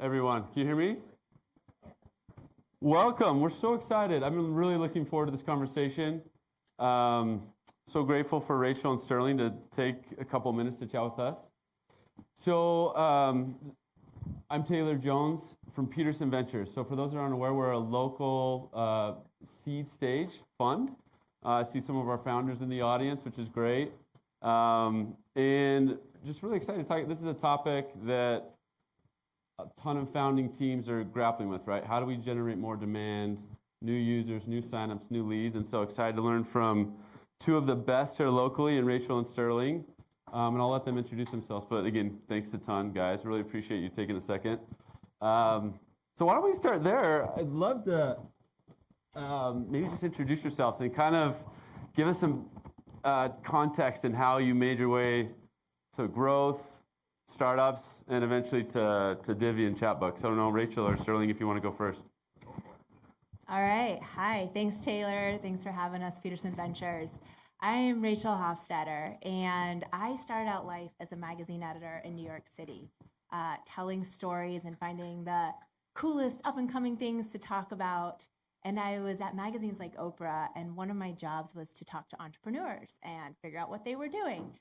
everyone. Can you hear me? Welcome. We're so excited. I've been really looking forward to this conversation. So grateful for Rachel and Sterling to take a couple minutes to chat with us. So I'm Taylor Jones from Peterson Ventures. So for those that aren't aware, we're a local seed stage fund. I see some of our founders in the audience, which is great. And just really excited to talk. This is a topic that a ton of founding teams are grappling with, right? How do we generate more demand, new users, new signups, new leads? And so excited to learn from two of the best here locally, and Rachel and Sterling. And I'll let them introduce themselves. But again, thanks a ton, guys. Really appreciate you taking a second. So why don't we start there? I'd love to maybe just introduce yourselves and kind of give us some context in how you made your way to growth, startups, and eventually to Divvy and Chatbooks. I don't know, Rachel or Sterling, if you want to go first. All right. Hi. Thanks, Taylor. Thanks for having us, Peterson Ventures. I am Rachel Hofstetter, and I started out life as a magazine editor in New York City, telling stories and finding the coolest up-and-coming things to talk about. And I was at magazines like Oprah, and one of my jobs was to talk to entrepreneurs and figure out what they were doing.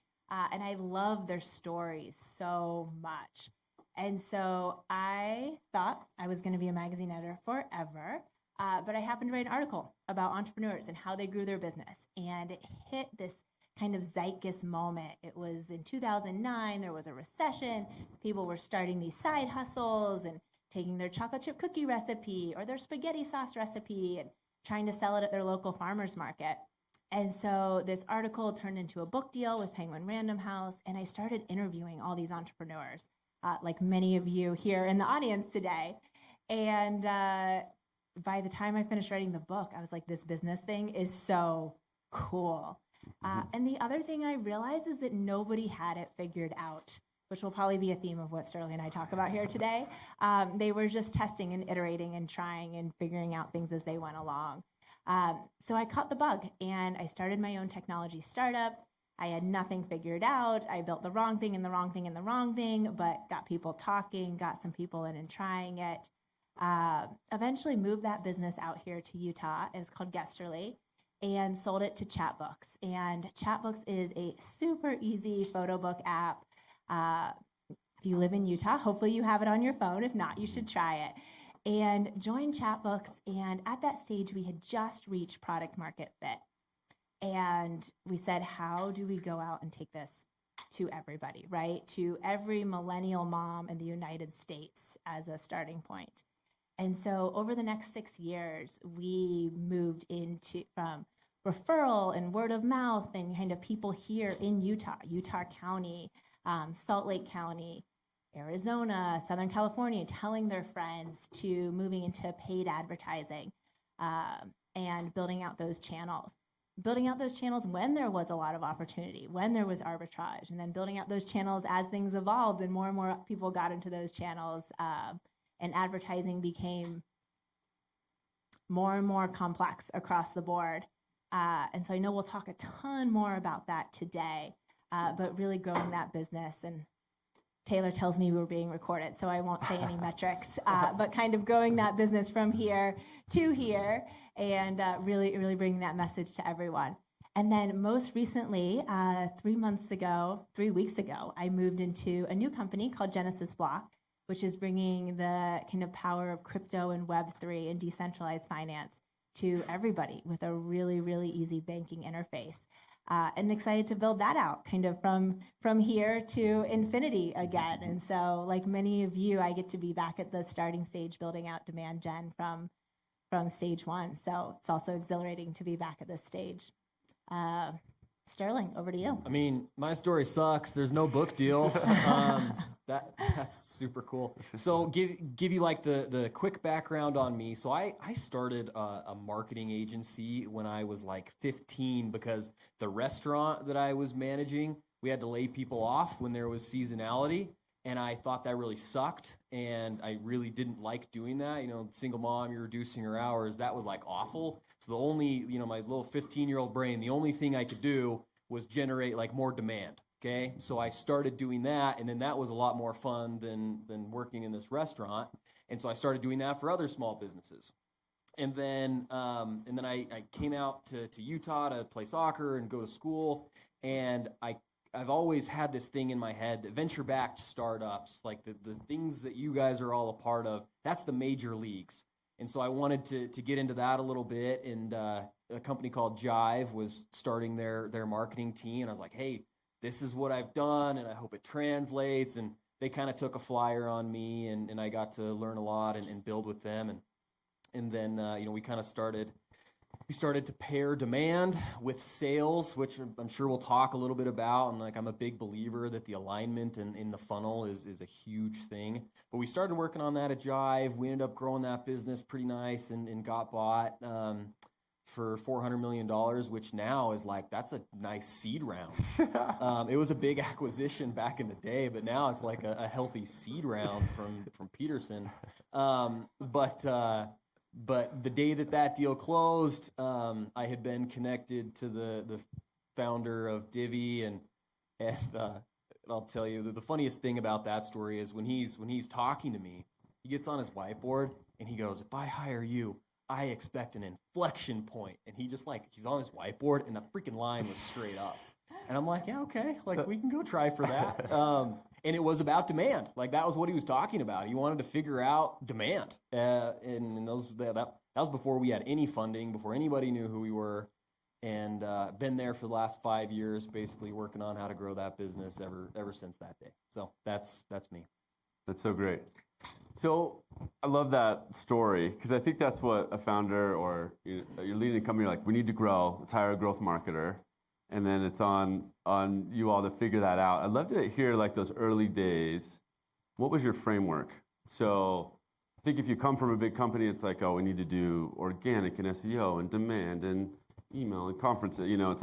And I love their stories so much. And so I thought I was going to be a magazine editor forever, but I happened to write an article about entrepreneurs and how they grew their business. And it hit this kind of zeitgeist moment. It was in 2009, there was a recession. People were starting these side hustles and taking their chocolate chip cookie recipe or their spaghetti sauce recipe and trying to sell it at their local farmer's market. And so this article turned into a book deal with Penguin Random House, and I started interviewing all these entrepreneurs, like many of you here in the audience today. And by the time I finished writing the book, I was like, this business thing is so cool. And the other thing I realized is that nobody had it figured out, which will probably be a theme of what Sterling and I talk about here today. They were just testing and iterating and trying and figuring out things as they went along. So I caught the bug, and I started my own technology startup. I had nothing figured out. I built the wrong thing and the wrong thing and the wrong thing, but got people talking, got some people in and trying it. Eventually moved that business out here to Utah. It's called Guesterly, and sold it to Chatbooks. And Chatbooks is a super easy photo book app. If you live in Utah, hopefully you have it on your phone. If not, you should try it. And joined Chatbooks, and at that stage, we had just reached product market fit. And we said, how do we go out and take this to everybody, right? To every millennial mom in the United States as a starting point. And so over the next 6 years, we moved into from referral and word of mouth and kind of people here in Utah County, Salt Lake County, Arizona, Southern California, telling their friends, to moving into paid advertising and building out those channels. Building out those channels when there was a lot of opportunity, when there was arbitrage, and then building out those channels as things evolved and more people got into those channels, and advertising became more and more complex across the board. And so I know we'll talk a ton more about that today, but really growing that business. And Taylor tells me we're being recorded, so I won't say any metrics, but kind of growing that business from here to here and really bringing that message to everyone. And then most recently, 3 weeks ago, I moved into a new company called Genesis Block, which is bringing the kind of power of crypto and Web3 and decentralized finance to everybody with a really easy banking interface. And excited to build that out kind of from here to infinity again. And so like many of you, I get to be back at the starting stage building out demand gen from stage one. So it's also exhilarating to be back at this stage. Sterling, over to you. I mean, my story sucks. There's no book deal. That's super cool. So give you like the quick background on me. So I started a marketing agency when I was like 15 because the restaurant that I was managing, we had to lay people off when there was seasonality. And I thought that really sucked. And I really didn't like doing that. You know, single mom, you're reducing her hours. That was like awful. So the only, my little 15-year-old brain, the only thing I could do was generate like more demand. Okay, so I started doing that, and then that was a lot more fun than working in this restaurant. And so I started doing that for other small businesses. And then I came out to Utah to play soccer and go to school. And I've always had this thing in my head that venture-backed startups, like the things that you guys are all a part of, that's the major leagues. And so I wanted to get into that a little bit. And a company called Jive was starting their marketing team. And I was like, hey, this is what I've done, and I hope it translates. And they kind of took a flyer on me, and I got to learn a lot and build with them. And then we kind of started to pair demand with sales, which I'm sure we'll talk a little bit about. And I'm a big believer that the alignment in the funnel is a huge thing. But we started working on that at Jive. We ended up growing that business pretty nice and got bought for $400 million, which now is that's a nice seed round. It was a big acquisition back in the day, but now it's like a healthy seed round from Peterson. But the day that deal closed, I had been connected to the founder of Divvy, and I'll tell you the funniest thing about that story is when he's talking to me, he gets on his whiteboard and he goes, "If I hire you, I expect an inflection point." And he just he's on his whiteboard and the freaking line was straight up. And I'm like, yeah, okay, we can go try for that. And it was about demand. That was what he was talking about. He wanted to figure out demand. And that was before we had any funding, before anybody knew who we were. And been there for the last 5 years, basically working on how to grow that business ever since that day. So that's me. That's so great. So I love that story because I think that's what a founder or you're leading a company, we need to grow, let's hire a growth marketer, and then it's on you all to figure that out. I'd love to hear those early days. What was your framework? So I think if you come from a big company, it's we need to do organic and SEO and demand and email and conferences. It's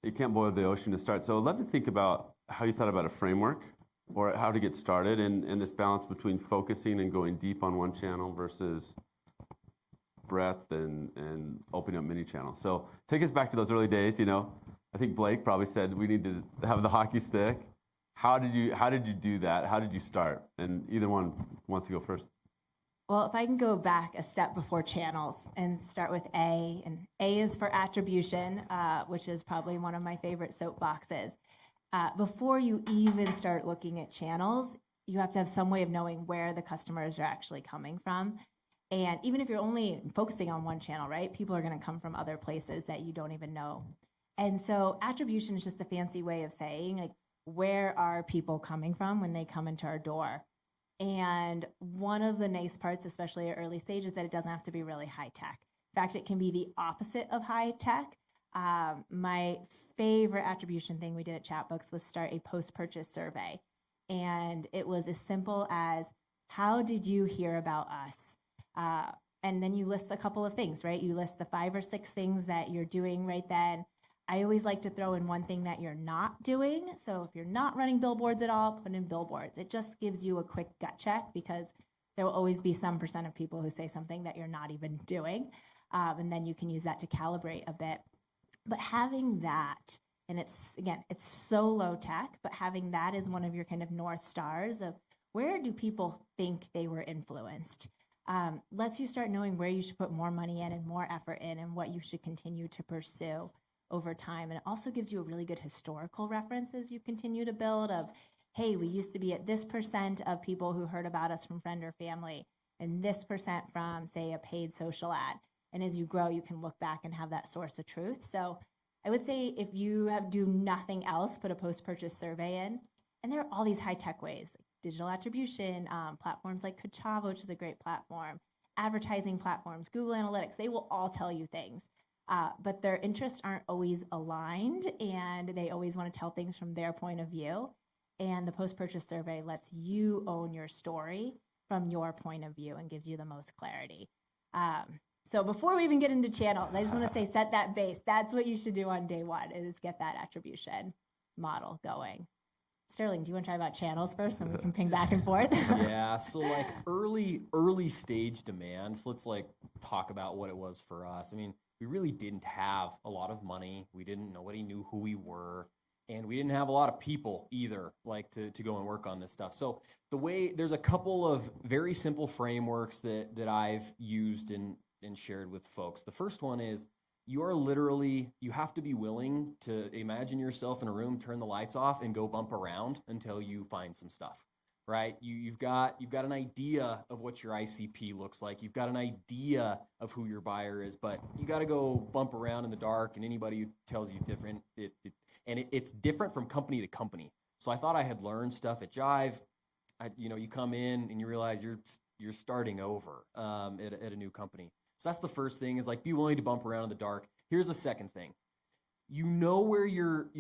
you can't boil the ocean to start. So I'd love to think about how you thought about a framework or how to get started and this balance between focusing and going deep on one channel versus breadth and opening up many channels. So take us back to those early days. I think Blake probably said we need to have the hockey stick. How did you do that? How did you start? And either one wants to go first. Well, if I can go back a step before channels and start with A, and A is for attribution, which is probably one of my favorite soapboxes. Before you even start looking at channels, you have to have some way of knowing where the customers are actually coming from. And even if you're only focusing on one channel, right, people are going to come from other places that you don't even know. And so attribution is just a fancy way of saying, where are people coming from when they come into our door? And one of the nice parts, especially at early stages, is that it doesn't have to be really high tech. In fact, it can be the opposite of high tech. My favorite attribution thing we did at Chatbooks was start a post-purchase survey. And it was as simple as, how did you hear about us? And then you list a couple of things, right? You list the 5 or 6 things that you're doing right then. I always like to throw in one thing that you're not doing. So if you're not running billboards at all, put in billboards. It just gives you a quick gut check because there will always be some percent of people who say something that you're not even doing. And then you can use that to calibrate a bit. But having that, and it's so low tech, but having that is one of your kind of North Stars of where do people think they were influenced? Lets you start knowing where you should put more money in and more effort in and what you should continue to pursue over time. And it also gives you a really good historical reference as you continue to build of, hey, we used to be at this percent of people who heard about us from friend or family and this percent from, say, a paid social ad. And as you grow, you can look back and have that source of truth. So I would say if you do nothing else, put a post-purchase survey in. And there are all these high-tech ways, like digital attribution, platforms like Kachava, which is a great platform, advertising platforms, Google Analytics, they will all tell you things. But their interests aren't always aligned, and they always want to tell things from their point of view. And the post-purchase survey lets you own your story from your point of view and gives you the most clarity. So before we even get into channels, I just want to say, set that base. That's what you should do on day one, is get that attribution model going. Sterling, do you want to try about channels first, and we can ping back and forth? Yeah, so early stage demand. So let's talk about what it was for us. I mean, we really didn't have a lot of money. Nobody knew who we were. And we didn't have a lot of people either, like to go and work on this stuff. So there's a couple of very simple frameworks that I've used and shared with folks. The first one is you have to be willing to imagine yourself in a room, turn the lights off, and go bump around until you find some stuff, right? You've got an idea of what your ICP looks like. You've got an idea of who your buyer is, but you got to go bump around in the dark, and anybody who tells you different, it's different from company to company. So I thought I had learned stuff at Jive. You come in and you realize you're starting over at a new company. So that's the first thing, is like, be willing to bump around in the dark. Here's the second thing. You know where your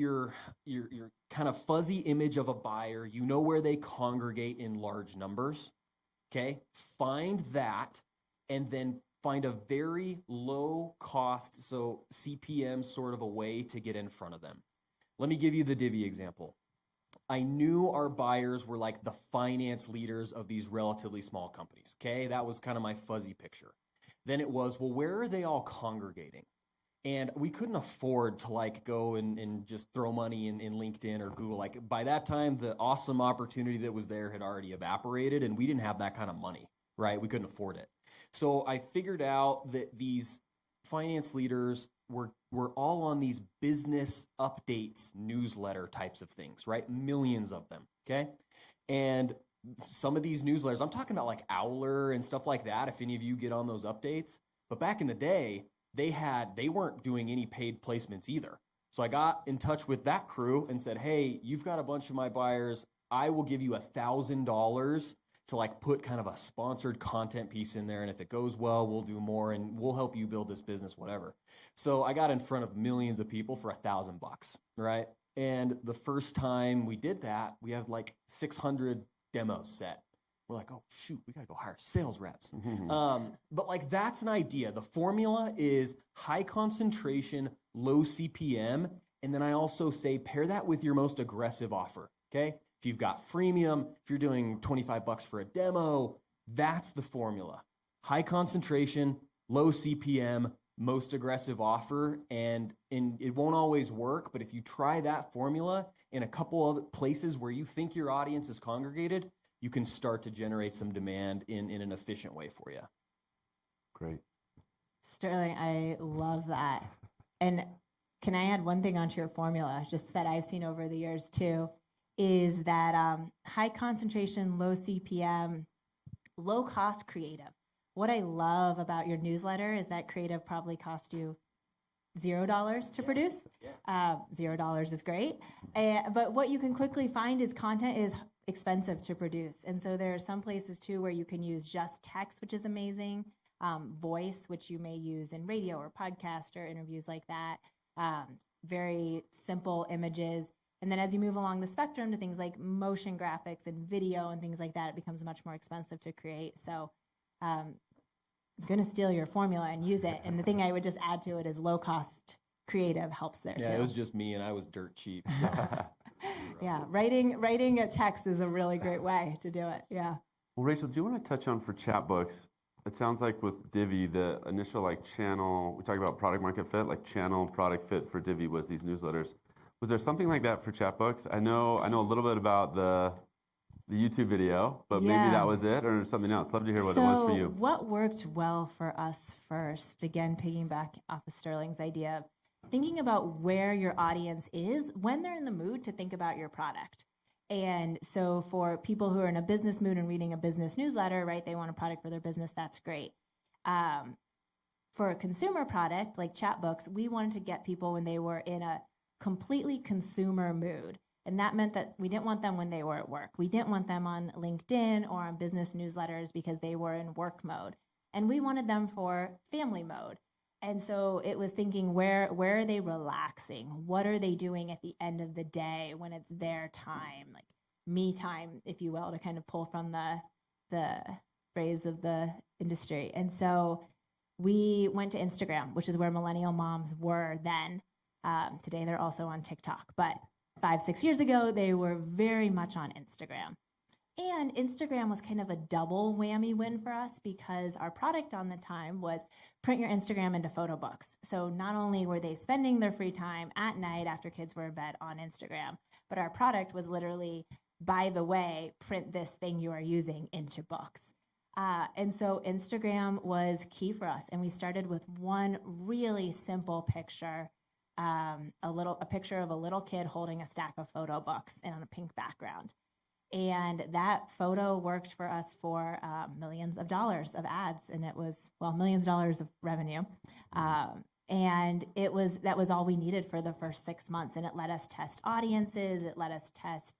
kind of fuzzy image of a buyer, you know where they congregate in large numbers, okay? Find that, and then find a very low cost, so CPM sort of a way to get in front of them. Let me give you the Divvy example. I knew our buyers were like the finance leaders of these relatively small companies, okay? That was kind of my fuzzy picture. Then it was, well, where are they all congregating? And we couldn't afford to like go and just throw money in LinkedIn or Google. Like, by that time, the awesome opportunity that was there had already evaporated, and we didn't have that kind of money, right? We couldn't afford it. So I figured out that these finance leaders were all on these business updates, newsletter types of things, right? Millions of them, okay? And some of these newsletters, I'm talking about like Owler and stuff like that, if any of you get on those updates. But back in the day, they weren't doing any paid placements either. So I got in touch with that crew and said, hey, you've got a bunch of my buyers. I will give you $1,000 to like put kind of a sponsored content piece in there. And if it goes well, we'll do more and we'll help you build this business, whatever. So I got in front of millions of people for $1,000, right? And the first time we did that, we had like 600 demos set. We're like, oh, shoot, we got to go hire sales reps. But like, that's an idea. The formula is high concentration, low CPM. And then I also say, pair that with your most aggressive offer, okay? If you've got freemium, if you're doing $25 for a demo, that's the formula. High concentration, low CPM, most aggressive offer. And it won't always work, but if you try that formula in a couple other places where you think your audience is congregated, you can start to generate some demand in an efficient way for you. Great. Sterling, I love that. And can I add one thing onto your formula, just that I've seen over the years too, is that high concentration, low CPM, low cost creative. What I love about your newsletter is that creative probably cost you $0 to produce. $0 is great. But what you can quickly find is content is expensive to produce. And so there are some places too where you can use just text, which is amazing, voice, which you may use in radio or podcast or interviews like that, very simple images. And then as you move along the spectrum to things like motion graphics and video and things like that, it becomes much more expensive to create. So I'm going to steal your formula and use it. And the thing I would just add to it is low cost creative helps there too. Yeah, it was just me and I was dirt cheap. So. Yeah, writing a text is a really great way to do it. Yeah. Well, Rachel, do you want to touch on for Chatbooks? It sounds like with Divvy, the initial like channel, we talked about product market fit, like channel product fit for Divvy was these newsletters. Was there something like that for Chatbooks? I know a little bit about the YouTube video, but maybe that was it or something else. Love to hear what it was for you. What worked well for us first, again, piggyback off of Sterling's idea, thinking about where your audience is when they're in the mood to think about your product. And so for people who are in a business mood and reading a business newsletter, right, they want a product for their business, that's great. For a consumer product like Chatbooks, we wanted to get people when they were in a completely consumer mood. And that meant that we didn't want them when they were at work. We didn't want them on LinkedIn or on business newsletters because they were in work mode. And we wanted them for family mode. And so it was thinking, where are they relaxing? What are they doing at the end of the day when it's their time, like me time, if you will, to kind of pull from the phrase of the industry. And so we went to Instagram, which is where millennial moms were then. Today they're also on TikTok, but 5-6 years ago, they were very much on Instagram. And Instagram was kind of a double whammy win for us because our product on the time was print your Instagram into photo books. So not only were they spending their free time at night after kids were in bed on Instagram, but our product was literally, by the way, print this thing you are using into books. And so Instagram was key for us. And we started with one really simple picture, a picture of a little kid holding a stack of photo books and on a pink background. And that photo worked for us for millions of dollars of ads. And it was, well, millions of dollars of revenue. And that was all we needed for the first 6 months. And it let us test audiences. It let us test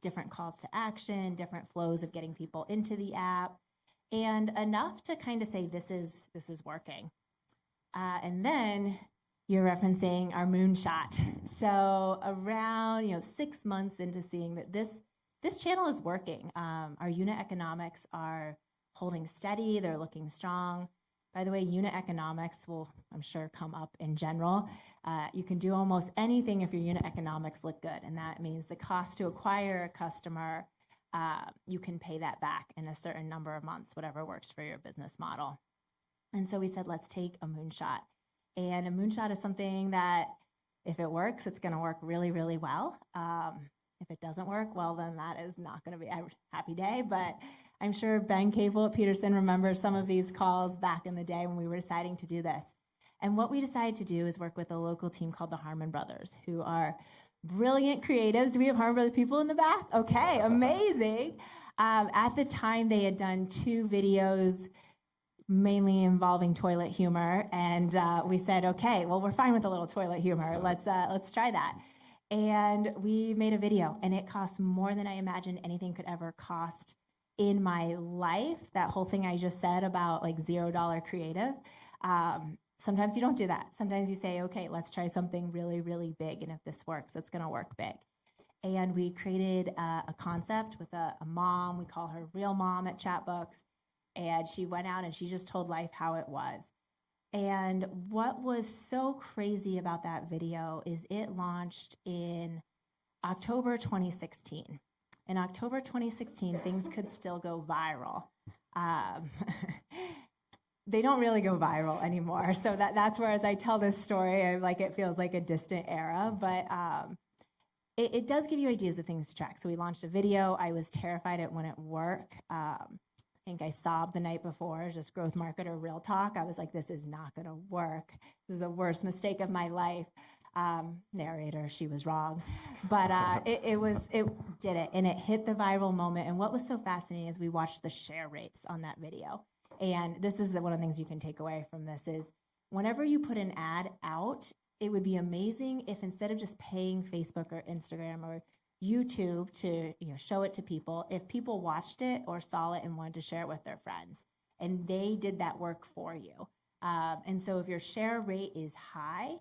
different calls to action, different flows of getting people into the app, and enough to kind of say, this is working. And then you're referencing our moonshot. So around 6 months into seeing that this channel is working, our unit economics are holding steady. They're looking strong. By the way, unit economics will, I'm sure, come up in general. You can do almost anything if your unit economics look good, and that means the cost to acquire a customer, you can pay that back in a certain number of months, whatever works for your business model. And so we said, let's take a moonshot. And a moonshot is something that if it works, it's going to work really, really well. If it doesn't work, well, then that is not going to be a happy day. But I'm sure Ben Cable at Peterson remembers some of these calls back in the day when we were deciding to do this. And what we decided to do is work with a local team called the Harmon Brothers, who are brilliant creatives. Do we have Harmon Brothers people in the back? Okay, amazing. At the time, they had done 2 videos mainly involving toilet humor, and we said, okay, well, we're fine with a little toilet humor. Let's try that. And we made a video, and it cost more than I imagined anything could ever cost in my life. That whole thing I just said about like $0 creative. Sometimes you don't do that. Sometimes you say, okay, let's try something really, really big, and if this works, it's going to work big. And we created a concept with a mom. We call her Real Mom at Chatbooks. And she went out and she just told life how it was. And what was so crazy about that video is it launched in October 2016. In October 2016, things could still go viral. They don't really go viral anymore. So that's where, as I tell this story, it feels like a distant era. But it does give you ideas of things to track. So we launched a video. I was terrified it wouldn't work. I think I sobbed the night before, just growth marketer real talk. I was like, this is not going to work. This is the worst mistake of my life. Narrator, she was wrong. But it did it, and it hit the viral moment. And what was so fascinating is we watched the share rates on that video. And this is one of the things you can take away from this is whenever you put an ad out, it would be amazing if instead of just paying Facebook or Instagram or YouTube to show it to people, if people watched it or saw it and wanted to share it with their friends, and they did that work for you. And so if your share rate is high,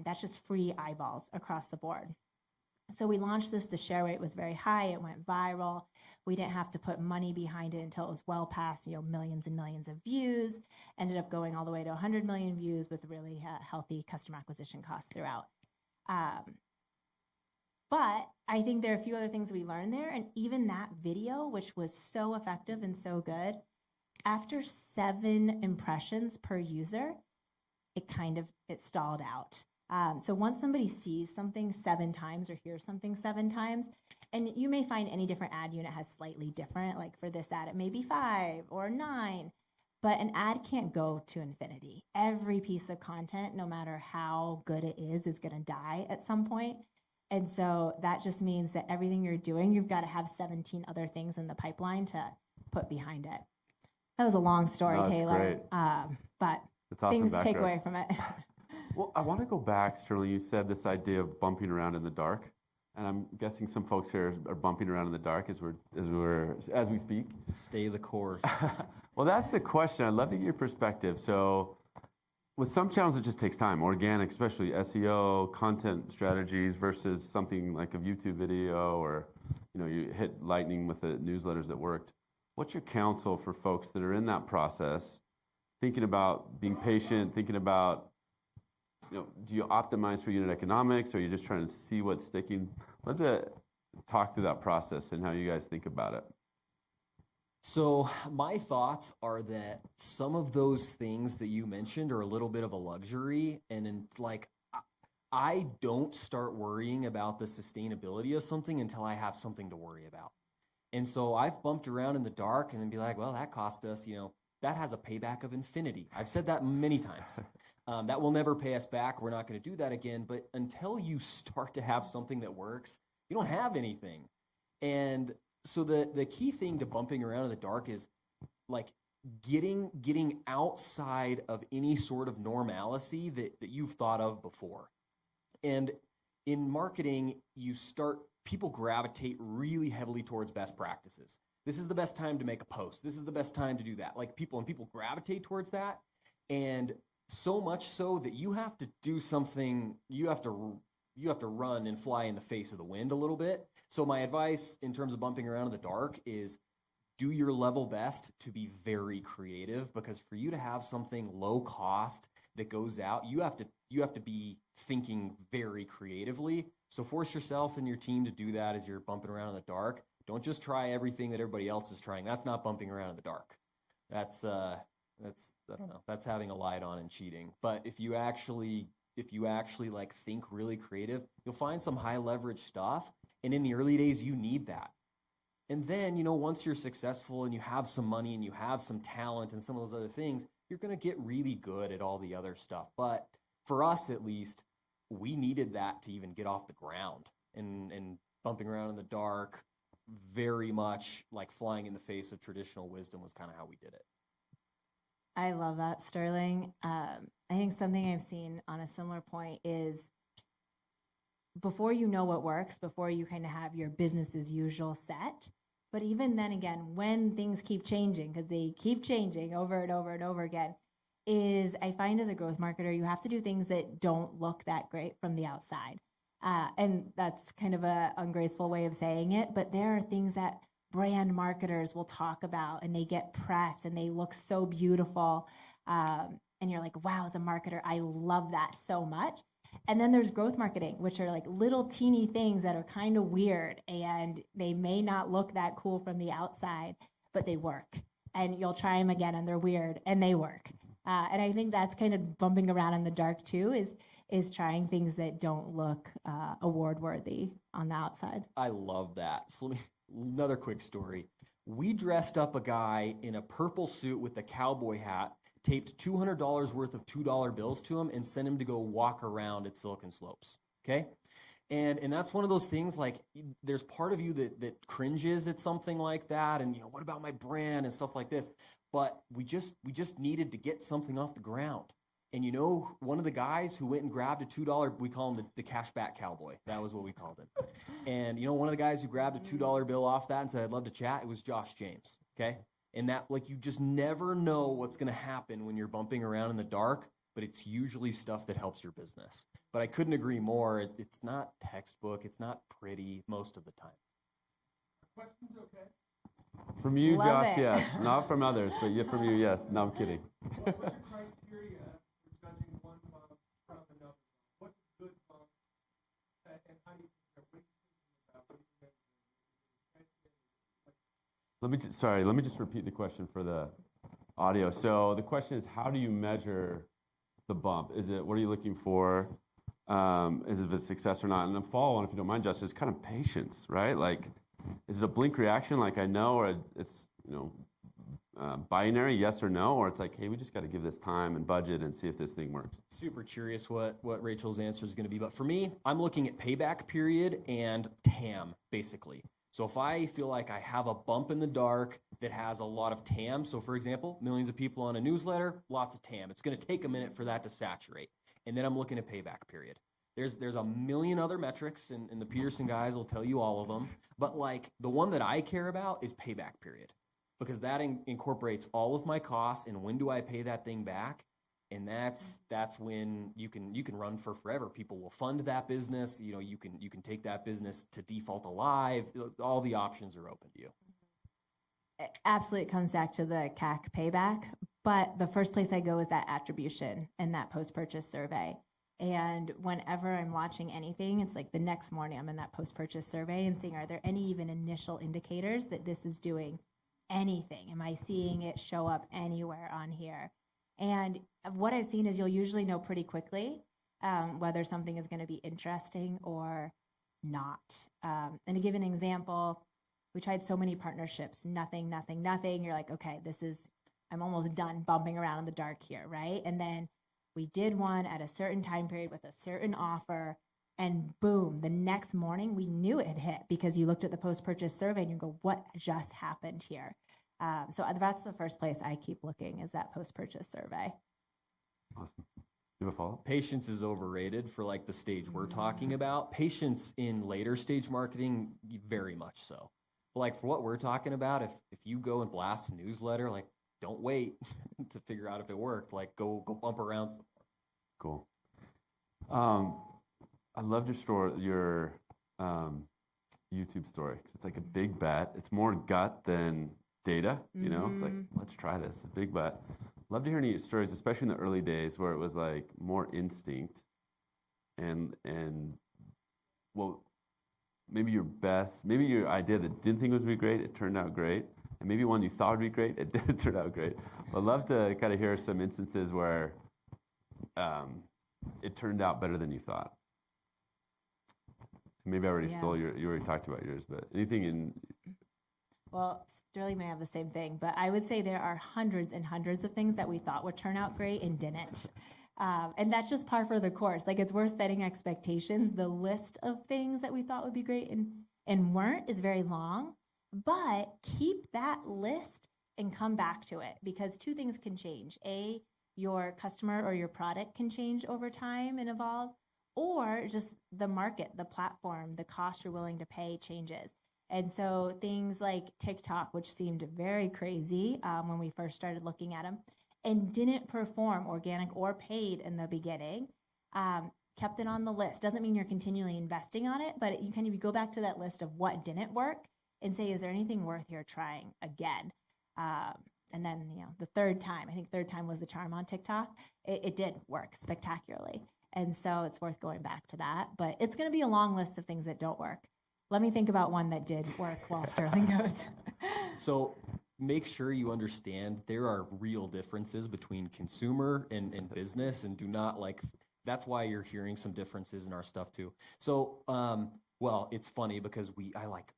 that's just free eyeballs across the board. So we launched this. The share rate was very high. It went viral. We didn't have to put money behind it until it was well past millions and millions of views. Ended up going all the way to 100 million views with really healthy customer acquisition costs throughout. But I think there are a few other things we learned there. And even that video, which was so effective and so good, after 7 impressions per user, it stalled out. So once somebody sees something 7 times or hears something 7 times, and you may find any different ad unit has slightly different, like for this ad, it may be 5 or 9, but an ad can't go to infinity. Every piece of content, no matter how good it is going to die at some point. And so that just means that everything you're doing, you've got to have 17 other things in the pipeline to put behind it. That was a long story, Taylor. Great. But Awesome things to background. take away from it. Well, I want to go back, Sterling. You said this idea of bumping around in the dark, and I'm guessing some folks here are bumping around in the dark as we speak. Stay the course. Well, that's the question. I'd love to get your perspective. So, with some channels, it just takes time. Organic, especially SEO, content strategies versus something like a YouTube video, or you hit lightning with the newsletters that worked. What's your counsel for folks that are in that process, thinking about being patient, thinking about do you optimize for unit economics, or are you just trying to see what's sticking? I'd love to talk through that process and how you guys think about it. So my thoughts are that some of those things that you mentioned are a little bit of a luxury, and like I don't start worrying about the sustainability of something until I have something to worry about. And so I've bumped around in the dark and then be like, well, that cost us, that has a payback of infinity. I've said that many times. That will never pay us back. We're not going to do that again. But until you start to have something that works, you don't have anything. And so the key thing to bumping around in the dark is like getting outside of any sort of normalcy that you've thought of before. And in marketing, people gravitate really heavily towards best practices. This is the best time to make a post. This is the best time to do that. Like people gravitate towards that. And so much so that you have to do something, you have to run and fly in the face of the wind a little bit. So my advice in terms of bumping around in the dark is do your level best to be very creative, because for you to have something low cost that goes out, you have to be thinking very creatively. So force yourself and your team to do that as you're bumping around in the dark. Don't just try everything that everybody else is trying. That's not bumping around in the dark. That's I don't know. That's having a light on and cheating. But if you actually like think really creative, you'll find some high leverage stuff. And in the early days, you need that. And then, once you're successful and you have some money and you have some talent and some of those other things, you're going to get really good at all the other stuff. But for us, at least, we needed that to even get off the ground. And bumping around in the dark, very much like flying in the face of traditional wisdom was kind of how we did it. I love that, Sterling. I think something I've seen on a similar point is before you know what works, before you kind of have your business as usual set, but even then again, when things keep changing, because they keep changing over and over and over again, is I find as a growth marketer, you have to do things that don't look that great from the outside. And that's kind of a ungraceful way of saying it, but there are things that brand marketers will talk about and they get press and they look so beautiful. And you're like, wow, as a marketer, I love that so much. And then there's growth marketing, which are like little teeny things that are kind of weird and they may not look that cool from the outside, but they work. And you'll try them again and they're weird and they work. And I think that's kind of bumping around in the dark too, is trying things that don't look award worthy on the outside. I love that. So another quick story. We dressed up a guy in a purple suit with a cowboy hat, taped $200 worth of $2 bills to him, and sent him to go walk around at Silicon Slopes. Okay? And that's one of those things, like, there's part of you that cringes at something like that, and what about my brand and stuff like this. But we just needed to get something off the ground. And one of the guys who went and grabbed a $2, we call him the cashback cowboy. That was what we called him. And one of the guys who grabbed a $2 bill off that and said, I'd love to chat, it was Josh James. Okay? And that, like, you just never know what's going to happen when you're bumping around in the dark, but it's usually stuff that helps your business. But I couldn't agree more. It's not textbook. It's not pretty most of the time. Questions okay? From you, Love Josh, it. yes. Not from others, but from you, yes. No, I'm kidding. What's your criteria for judging one bump from another? What's a good bump? And how do you compare? What are you thinking about? Let me just repeat the question for the audio. So the question is, how do you measure the bump? What are you looking for? Is it a success or not? And the follow-on, if you don't mind, Justin, is kind of patience, right? Like, is it a blink reaction, like I know, or it's binary, yes or no, or it's like, hey, we just got to give this time and budget and see if this thing works. Super curious what Rachel's answer is going to be. But for me, I'm looking at payback period and TAM, basically. So if I feel like I have a bump in the dark that has a lot of TAM, so for example, millions of people on a newsletter, lots of TAM. It's going to take a minute for that to saturate. And then I'm looking at payback period. There's a million other metrics, and the Peterson guys will tell you all of them. But like the one that I care about is payback period, because that incorporates all of my costs and when do I pay that thing back. And that's when you can run for forever. People will fund that business. You can take that business to default alive. All the options are open to you. Absolutely, it comes back to the CAC payback. But the first place I go is that attribution and that post-purchase survey. And whenever I'm launching anything, it's like the next morning I'm in that post-purchase survey and seeing, are there any even initial indicators that this is doing anything? Am I seeing it show up anywhere on here? And what I've seen is you'll usually know pretty quickly whether something is going to be interesting or not. And to give an example, we tried so many partnerships, nothing. You're like, okay, I'm almost done bumping around in the dark here, right? And then we did one at a certain time period with a certain offer, and boom, the next morning we knew it had hit because you looked at the post-purchase survey and you go, what just happened here? So that's the first place I keep looking, is that post-purchase survey. Awesome. You have a follow-up? Patience is overrated for like the stage we're talking about. Patience in later stage marketing, very much so. But like for what we're talking about, if you go and blast a newsletter, like don't wait to figure out if it worked. Like go bump around some more. Cool. I loved your YouTube story, because it's like a big bet. It's more gut than data, you know? It's like, let's try this, a big bet. Love to hear any stories, especially in the early days where it was like more instinct and well, maybe your idea that didn't think it was going to be great, it turned out great. And maybe one you thought would be great, it did turn out great. But I'd love to kind of hear some instances where it turned out better than you thought. Maybe I already stole you already talked about yours, but anything in... Well, Sterling may have the same thing, but I would say there are hundreds and hundreds of things that we thought would turn out great and didn't. And that's just par for the course. Like, it's worth setting expectations. The list of things that we thought would be great and weren't is very long, but keep that list and come back to it, because two things can change. A, your customer or your product can change over time and evolve, or just the market, the platform, the cost you're willing to pay changes. And so things like TikTok, which seemed very crazy when we first started looking at them, and didn't perform organic or paid in the beginning, kept it on the list. Doesn't mean you're continually investing on it, but you kind of go back to that list of what didn't work and say, is there anything worth your trying again? And then, the third time was the charm on TikTok. It did work spectacularly. And so it's worth going back to that. But it's going to be a long list of things that don't work. Let me think about one that did work while Sterling goes. So make sure you understand there are real differences between consumer and business, and do not that's why you're hearing some differences in our stuff too. So, well, it's funny because we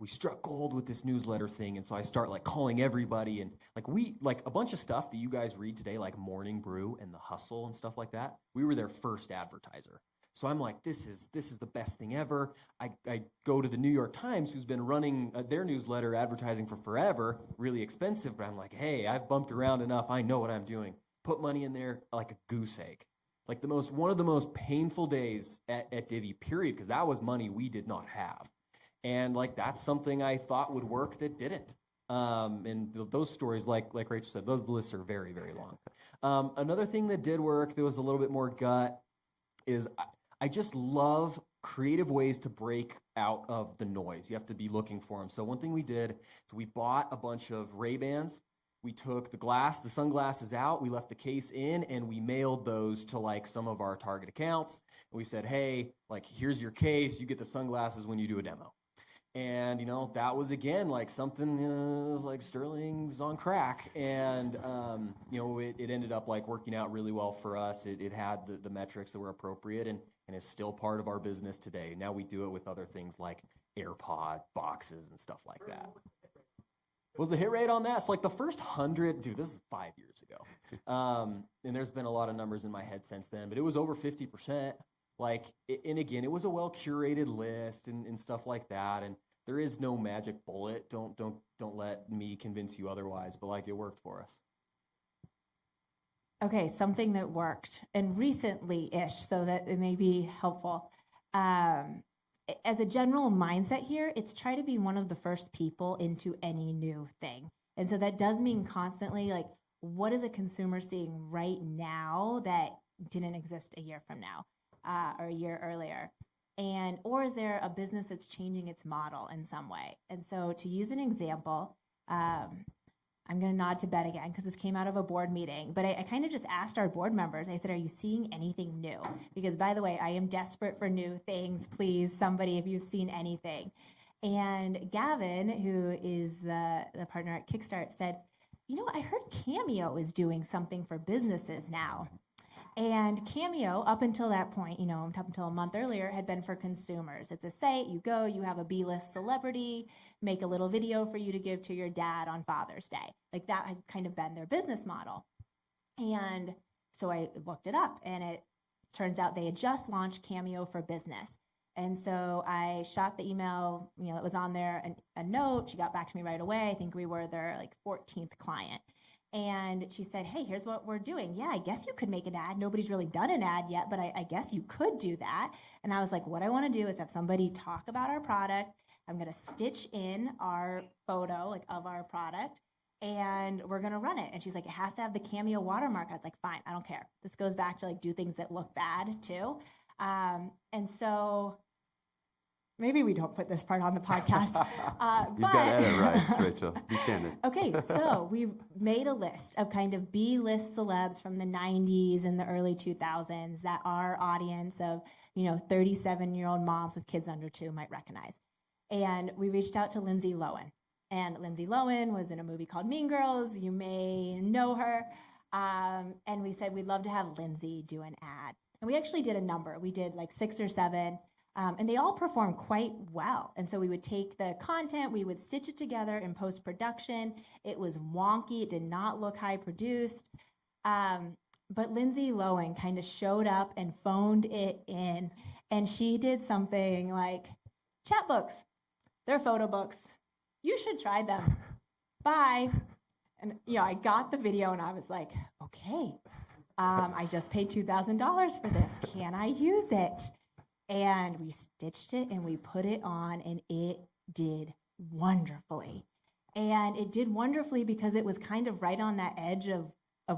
struck gold with this newsletter thing. And so I start calling everybody, and a bunch of stuff that you guys read today, like Morning Brew and The Hustle and stuff like that. We were their first advertiser. So I'm like, this is the best thing ever. I go to the New York Times, who's been running their newsletter advertising for forever, really expensive, but I'm like, hey, I've bumped around enough. I know what I'm doing. Put money in there like a goose egg. Like one of the most painful days at Divvy, period, because that was money we did not have. And that's something I thought would work that didn't. And those stories, like Rachel said, those lists are very, very long. Another thing that did work, that was a little bit more gut, is I just love creative ways to break out of the noise. You have to be looking for them. So one thing we did is we bought a bunch of Ray-Bans. We took the sunglasses out, we left the case in, and we mailed those to some of our target accounts. And we said, hey, here's your case, you get the sunglasses when you do a demo. And, that was, again, something, was like Sterling's on crack. And, it ended up working out really well for us. It had the metrics that were appropriate, and is still part of our business today. Now we do it with other things like AirPod boxes and stuff like that. What was the hit rate on that? So the first 100, dude, this is 5 years ago. And there's been a lot of numbers in my head since then, but it was over 50%. And again, it was a well-curated list and stuff like that. And there is no magic bullet. Don't let me convince you otherwise, but it worked for us. Okay, something that worked, and recently-ish, so that it may be helpful. As a general mindset here, it's try to be one of the first people into any new thing. And so that does mean constantly, what is a consumer seeing right now that didn't exist a year from now or a year earlier? Or is there a business that's changing its model in some way? And so to use an example, I'm going to nod to Bet again because this came out of a board meeting. But I kind of just asked our board members, I said, are you seeing anything new? Because by the way, I am desperate for new things. Please, somebody, if you've seen anything. And Gavin, who is the partner at Kickstart, said, I heard Cameo is doing something for businesses now. And Cameo, up until that point, up until a month earlier, had been for consumers. It's a site, you go, you have a B-list celebrity, make a little video for you to give to your dad on Father's Day. Like that had kind of been their business model. And so I looked it up, and it turns out they had just launched Cameo for Business. And so I shot the email, that was on there, a note. She got back to me right away. I think we were their 14th client. And she said, hey, here's what we're doing. Yeah, I guess you could make an ad. Nobody's really done an ad yet, but I guess you could do that. And I was like, what I want to do is have somebody talk about our product. I'm going to stitch in our photo of our product, and we're going to run it. And she's like, it has to have the Cameo watermark. I was like, fine, I don't care. This goes back to do things that look bad too. And so maybe we don't put this part on the podcast. You've got to edit right, Rachel. Be candid. Okay, so we made a list of kind of B-list celebs from the 90s and the early 2000s that our audience of, 37-year-old moms with kids under 2 might recognize. And we reached out to Lindsay Lohan. And Lindsay Lohan was in a movie called Mean Girls. You may know her. And we said, we'd love to have Lindsay do an ad. And we actually did a number. We did 6 or 7. And they all performed quite well. And so we would take the content, we would stitch it together in post-production. It was wonky. It did not look high-produced. But Lindsay Lohan kind of showed up and phoned it in. And she did something like, chat books, they're photo books. You should try them. Bye. And, I got the video and I was like, okay, I just paid $2,000 for this. Can I use it? And we stitched it and we put it on, and it did wonderfully. And it did wonderfully because it was kind of right on that edge of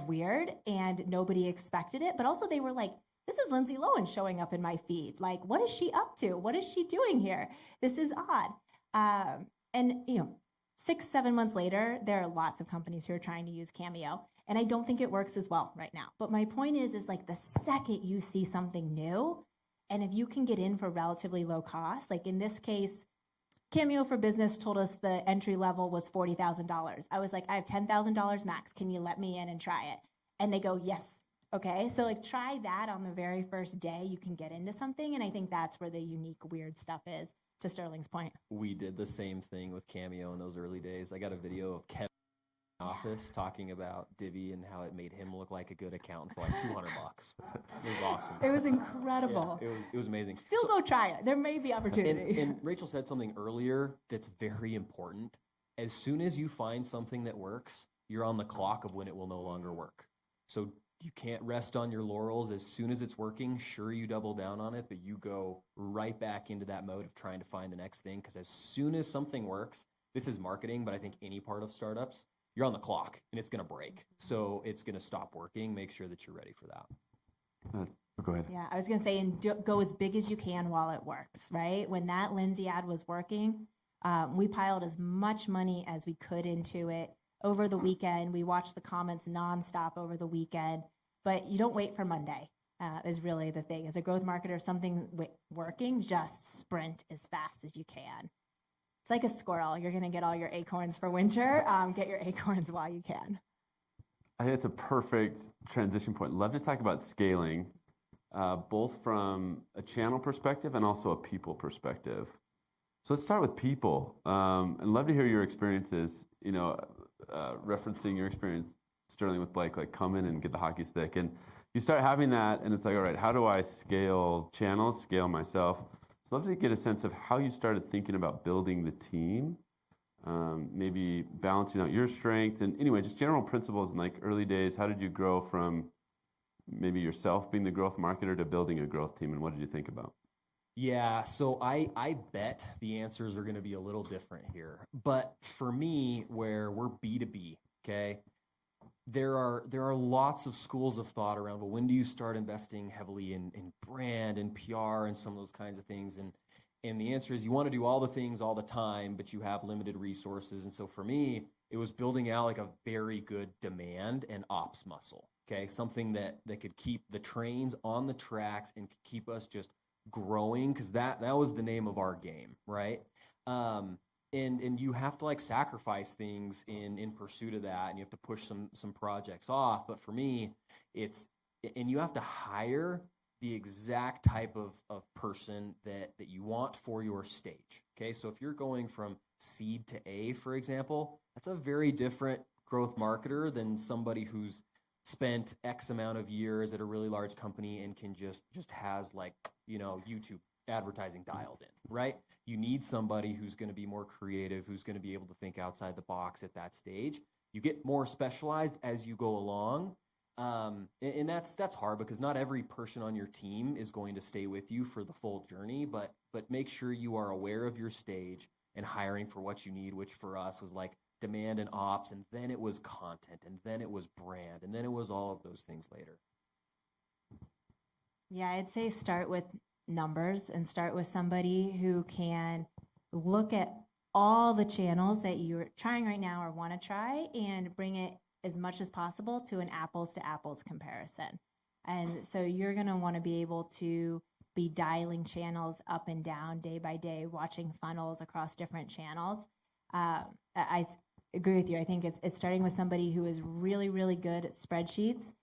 weird, and nobody expected it. But also they were like, this is Lindsay Lohan showing up in my feed. What is she up to? What is she doing here? This is odd. And 6, 7 months later, there are lots of companies who are trying to use Cameo. And I don't think it works as well right now. But my point is the second you see something new, and if you can get in for relatively low cost, in this case, Cameo for Business told us the entry level was $40,000. I was like, I have $10,000 max. Can you let me in and try it? And they go, yes. Okay, so try that on the very first day. You can get into something, and I think that's where the unique, weird stuff is, to Sterling's point. We did the same thing with Cameo in those early days. I got a video of Kevin in the office talking about Divvy and how it made him look like a good accountant for $200. It was awesome. It was incredible. Yeah, it was amazing. Still go try it. There may be opportunity. And Rachel said something earlier that's very important. As soon as you find something that works, you're on the clock of when it will no longer work. So you can't rest on your laurels. As soon as it's working, sure, you double down on it, but you go right back into that mode of trying to find the next thing, because as soon as something works, this is marketing, but I think any part of startups, you're on the clock and it's going to break. So it's going to stop working. Make sure that you're ready for that. Go ahead. Yeah, I was going to say, go as big as you can while it works, right? When that Lindsay ad was working, we piled as much money as we could into it. Over the weekend, we watched the comments nonstop over the weekend, but you don't wait for Monday, is really the thing. As a growth marketer, if something's working, just sprint as fast as you can. It's like a squirrel. You're going to get all your acorns for winter. Get your acorns while you can. I think it's a perfect transition point. Love to talk about scaling, both from a channel perspective and also a people perspective. So let's start with people, and love to hear your experiences, referencing your experience, Sterling, with Blake, come in and get the hockey stick. And you start having that, and it's all right, how do I scale channels, scale myself? So I'd love to get a sense of how you started thinking about building the team, maybe balancing out your strength, and anyway, just general principles in early days. How did you grow from maybe yourself being the growth marketer to building a growth team, and what did you think about? Yeah, so I bet the answers are going to be a little different here. But for me, where we're B2B, okay, there are lots of schools of thought around, well, when do you start investing heavily in brand and PR and some of those kinds of things? And the answer is you want to do all the things all the time, but you have limited resources. And so for me, It was building out like a very good demand and ops muscle. Okay, something that could keep the trains on the tracks and could keep us just growing, because that was the name of our game, right? And you have to like sacrifice things in pursuit of that, and you have to push some projects off. But for me, and you have to hire the exact type of person that you want for your stage. Okay, so if you're going from seed to A, for example, that's a very different growth marketer than somebody who's spent X amount of years at a really large company and can just has like, YouTube advertising dialed in, right? You need somebody who's going to be more creative, who's going to be able to think outside the box at that stage. You get more specialized as you go along. And that's hard because not every person on your team is going to stay with you for the full journey, but make sure you are aware of your stage and hiring for what you need, which for us was like demand and ops, and then it was content, and then it was brand, and then it was all of those things later. Yeah, I'd say start with numbers and start with somebody who can look at all the channels that you're trying right now or want to try and bring it as much as possible to an apples to apples comparison. And so you're going to want to be able to be dialing channels up and down day by day, watching funnels across different channels. I agree with you. I think it's starting with somebody who is really, really good at spreadsheets.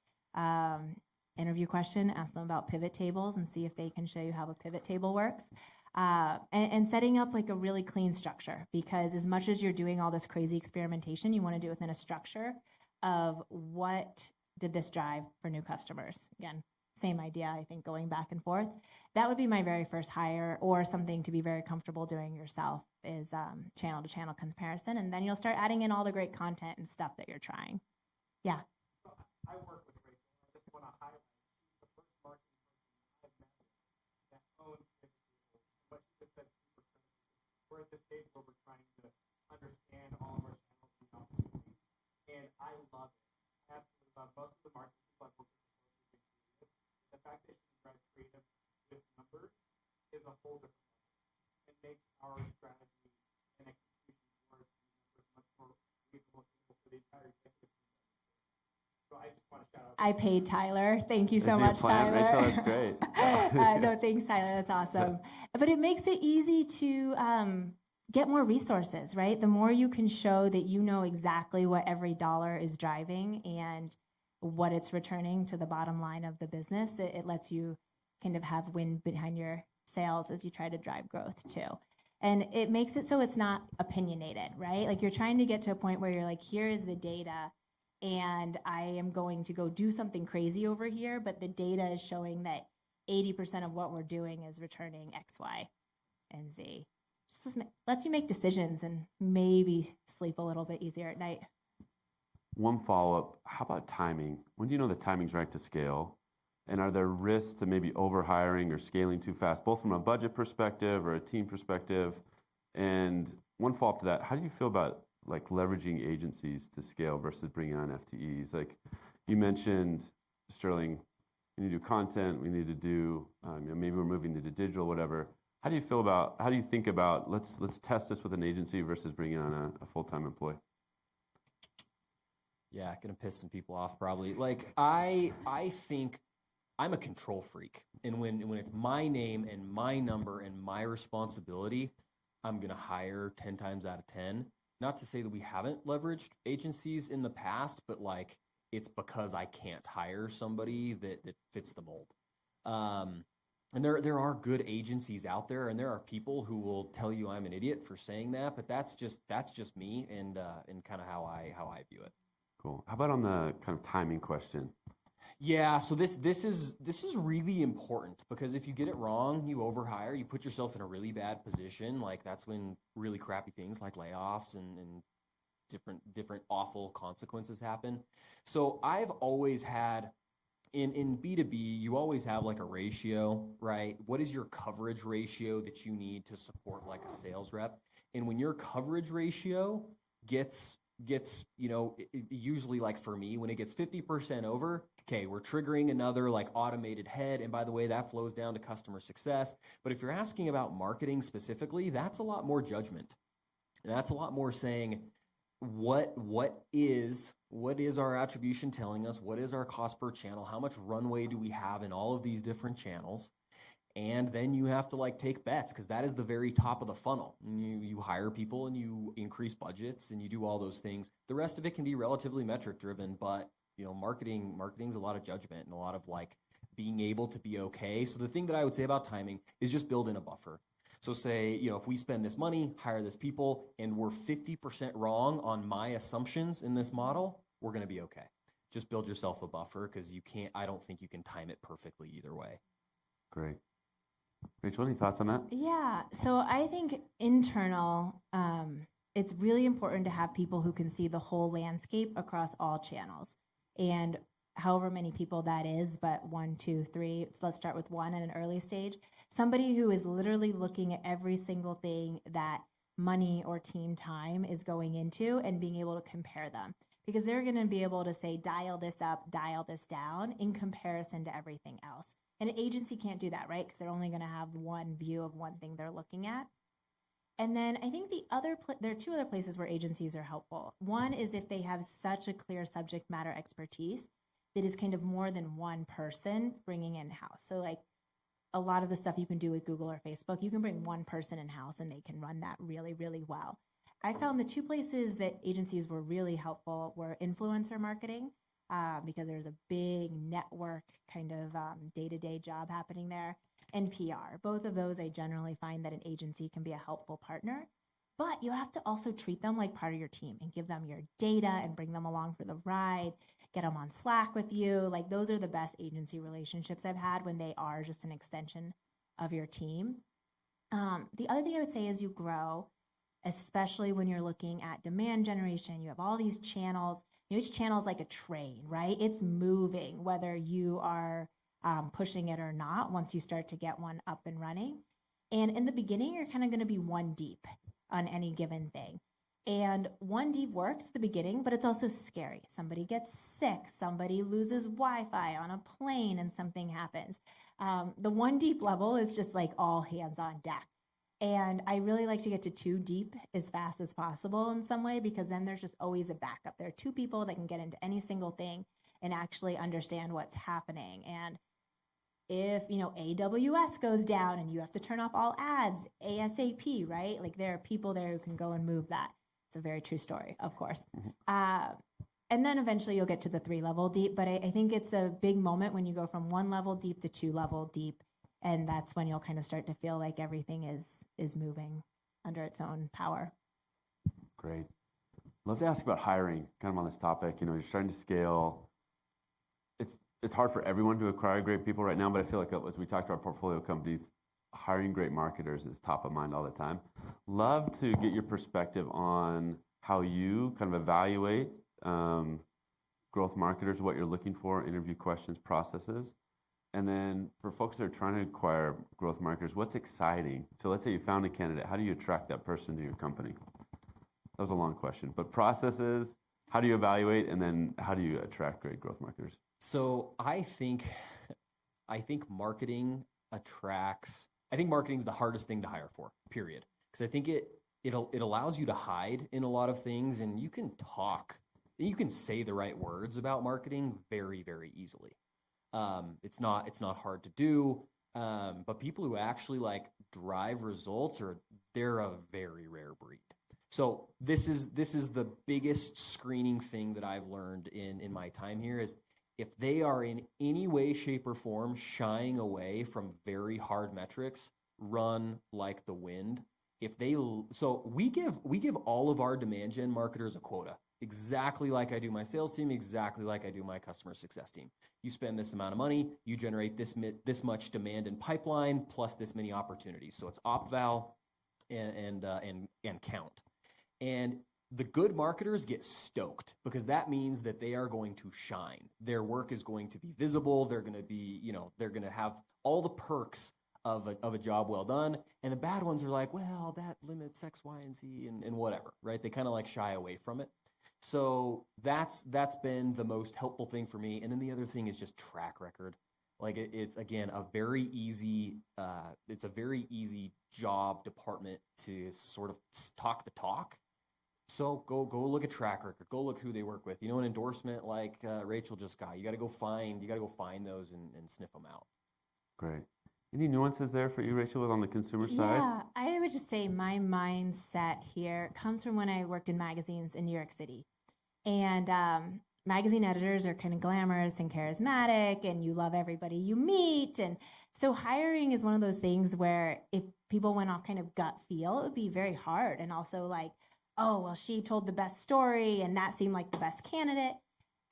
Interview question, ask them about pivot tables and see if they can show you how a pivot table works. And setting up like a really clean structure, because as much as you're doing all this crazy experimentation, you want to do it within a structure of what did this drive for new customers. Again, same idea, I think, going back and forth. That would be my very first hire, or something to be very comfortable doing yourself, is channel to channel comparison. And then you'll start adding in all the great content and stuff that you're trying. Yeah. So I work with Rachel. I just want to highlight she's the first marketing person I've met that owns pivot tables. What she just said is super critical. We're at this stage where we're trying to understand all of our channels and opportunities, and I love it. I absolutely love most of the marketing people I've worked with before. The fact that she drives creative with numbers is a whole different level. It makes our strategy and execution towards these numbers much more reasonable for the entire executive team. So I just want to shout out. I paid Tyler. Thank you so Is he a much, plant, Tyler. Rachel? That's great. No, thanks, Tyler. That's awesome. But it makes it easy to get more resources, right? The more you can show that you know exactly what every dollar is driving and what it's returning to the bottom line of the business, it lets you kind of have wind behind your sails as you try to drive growth too. And it makes it so it's not opinionated, right? Like you're trying to get to a point where you're like, here is the data, and I am going to go do something crazy over here, but the data is showing that 80% of what we're doing is returning X, Y, and Z. Just lets you make decisions and maybe sleep a little bit easier at night. One follow-up, how about timing? When do you know the timing's right to scale? And are there risks to maybe overhiring or scaling too fast, both from a budget perspective or a team perspective? And one follow-up to that, how do you feel about like leveraging agencies to scale versus bringing on FTEs? Like you mentioned, Sterling, we need to do content, we need to do, maybe we're moving to digital, whatever. How do you think about, let's test this with an agency versus bringing on a full-time employee? Yeah, gonna piss some people off probably. Like I think I'm a control freak, and when it's my name and my number and my responsibility, I'm gonna hire 10 times out of 10. Not to say that we haven't leveraged agencies in the past, but like it's because I can't hire somebody that fits the mold. And there are good agencies out there, and there are people who will tell you I'm an idiot for saying that, but that's just me and kind of how I view it. Cool. How about on the kind of timing question? Yeah, so this is really important, because if you get it wrong, you overhire, you put yourself in a really bad position. Like that's when really crappy things like layoffs and different awful consequences happen. So I've always had in B2B, you always have like a ratio, right? What is your coverage ratio that you need to support like a sales rep? And when your coverage ratio gets usually, like for me, when it gets 50% over, okay, we're triggering another like automated head. And by the way, that flows down to customer success. But if you're asking about marketing specifically, that's a lot more judgment. And that's a lot more saying, what is our attribution telling us? What is our cost per channel? How much runway do we have in all of these different channels? And then you have to like take bets, because that is the very top of the funnel. You hire people and you increase budgets and you do all those things. The rest of it can be relatively metric driven, but marketing's a lot of judgment and a lot of like being able to be okay. So the thing that I would say about timing is just build in a buffer. So say, if we spend this money, hire this people, and we're 50% wrong on my assumptions in this model, we're going to be okay. Just build yourself a buffer, because I don't think you can time it perfectly either way. Great. Rachel, any thoughts on that? Yeah, so I think internal, it's really important to have people who can see the whole landscape across all channels. And however many people that is, but 1, 2, 3, so let's start with 1 at an early stage. Somebody who is literally looking at every single thing that money or team time is going into and being able to compare them. Because they're going to be able to say, dial this up, dial this down in comparison to everything else. And an agency can't do that, right? Because they're only going to have one view of one thing they're looking at. And then I think there are 2 other places where agencies are helpful. One is if they have such a clear subject matter expertise that is kind of more than one person bringing in-house. So like a lot of the stuff you can do with Google or Facebook, you can bring one person in-house and they can run that really, really well. I found the 2 places that agencies were really helpful were influencer marketing, because there's a big network kind of day-to-day job happening there, and PR. Both of those, I generally find that an agency can be a helpful partner, but you have to also treat them like part of your team and give them your data and bring them along for the ride, get them on Slack with you. Like those are the best agency relationships I've had, when they are just an extension of your team. The other thing I would say is you grow, especially when you're looking at demand generation. You have all these channels. Each channel is like a train, right? It's moving, whether you are pushing it or not, once you start to get one up and running. And in the beginning, you're kind of going to be one deep on any given thing. And one deep works at the beginning, but it's also scary. Somebody gets sick, somebody loses Wi-Fi on a plane, and something happens. The one deep level is just like all hands on deck. And I really like to get to 2 deep as fast as possible in some way, because then there's just always a backup. There are 2 people that can get into any single thing and actually understand what's happening. And if, AWS goes down and you have to turn off all ads ASAP, right? Like there are people there who can go and move that. It's a very true story, of course. And then eventually you'll get to the 3 level deep, but I think it's a big moment when you go from 1 level deep to 2 level deep. And that's when you'll kind of start to feel like everything is moving under its own power. Great. Love to ask about hiring, kind of on this topic. You're starting to scale. It's hard for everyone to acquire great people right now, but I feel like as we talk to our portfolio companies, hiring great marketers is top of mind all the time. Love to get your perspective on how you kind of evaluate growth marketers, what you're looking for, interview questions, processes. And then for folks that are trying to acquire growth marketers, what's exciting? So let's say you found a candidate. How do you attract that person to your company? That was a long question. But processes, how do you evaluate? And then how do you attract great growth marketers? So I think marketing attracts. I think marketing is the hardest thing to hire for, period. Because I think it allows you to hide in a lot of things, and you can say the right words about marketing very, very easily. It's not hard to do, but people who actually like drive results they're a very rare breed. So this is the biggest screening thing that I've learned in my time here is if they are in any way, shape, or form shying away from very hard metrics, run like the wind. So we give all of our demand gen marketers a quota. Exactly like I do my sales team, exactly like I do my customer success team. You spend this amount of money, you generate this much demand in pipeline plus this many opportunities. So it's OpVal and count. And the good marketers get stoked because that means that they are going to shine. Their work is going to be visible. They're going to be, they're going to have all the perks of a job well done. And the bad ones are like, well, that limits X, Y, and Z and whatever, right? They kind of like shy away from it. So that's been the most helpful thing for me. And then the other thing is just track record. Like it's again a very easy job department to sort of talk the talk. So go look at track record. Go look who they work with. You know, an endorsement like Rachel just got. You got to go find those and sniff them out. Great. Any nuances there for you, Rachel, on the consumer side? Yeah, I would just say my mindset here comes from when I worked in magazines in New York City. And magazine editors are kind of glamorous and charismatic, and you love everybody you meet. And so hiring is one of those things where if people went off kind of gut feel, it would be very hard. And also like, oh, well, she told the best story, and that seemed like the best candidate.